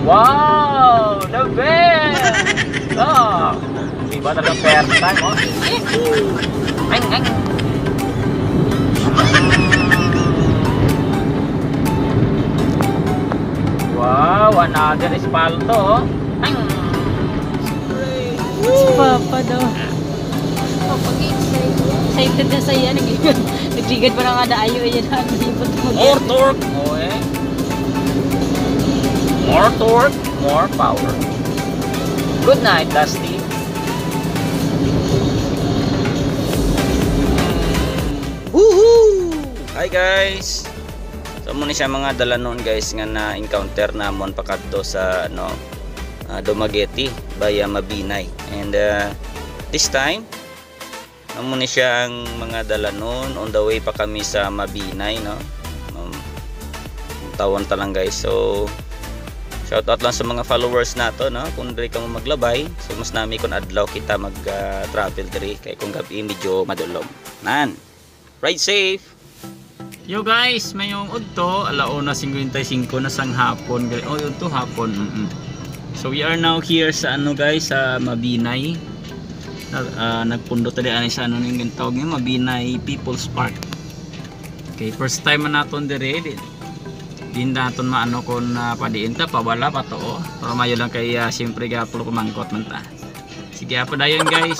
Wow! The best! Oh! Iba talagang first time, oh. Ang, ang. Wow! Another espalto, oh. Ang. Si Papa daw. Excited na saya. Nagligad pa na kada ayo. More torque! Oh, eh. More torque, more power. Good night, Dusty. Woohoo! Hi guys. So muna siya mga dalanon guys nga na encounter namon pakadto sa ano Dumaguete via Mabinay. And this time muna siya ang mga dalanon on the way pa kami sa Mabinay, no. Tawon ta lang guys. So shout out lang sa mga followers nato, no, kung diri ka mo maglabay, so mas nami kung adlaw kita mag travel diri kay kung gabi medyo madulom. Nan. Ride safe. Yo guys, mayong udto 1:55 na sang hapon. Oh, udto hapon. So we are now here sa ano guys, sa Mabinay. Nagpundo tadi ani sa ano ning tawag niya, Mabinay People's Park. Okay, first time man naton diri. Din naton maano kon padiin ta pawala pa to, pero mayo lang kay siyempre gapulo pamangkot man ta. Sige apa dayon guys,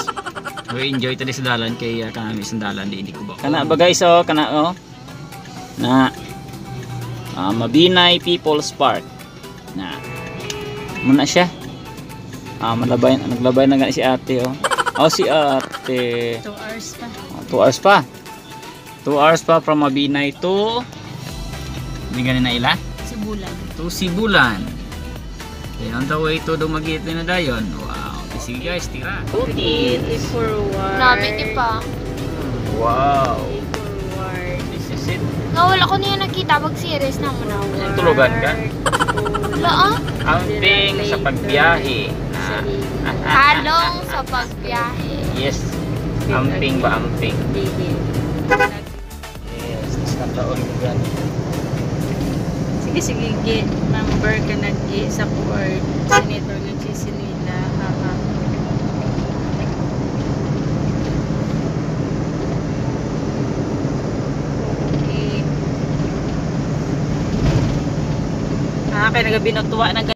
we enjoy tadi sa dalan kay kanami sa dalan di ko ba kana ba guys, oh kana oh na Mabinay People's Park na muna siya malabay, naglabay na nga si ate, oh si ate 2 hours pa 2 hours pa 2 hours pa from Mabinay to hindi ganin na ila? Sibulan. To Sibulan. Okay, on the way to Dumaguete na dayon. Wow. Sige guys, tira. Okay, forward. Namin di pa. Wow. Forward. This is it. Nga wala ko niya nakita pag series na mo na. Tulugan ka? Wala Amping sa pagbiyahe. Halong sa pagbiyahe. Yes. Amping ba amping? Yes. Nakataon ko gan. Sige, number ka nag-support. Senator nagsisinila. Haha. Okay. Kaya nagabinatuwa na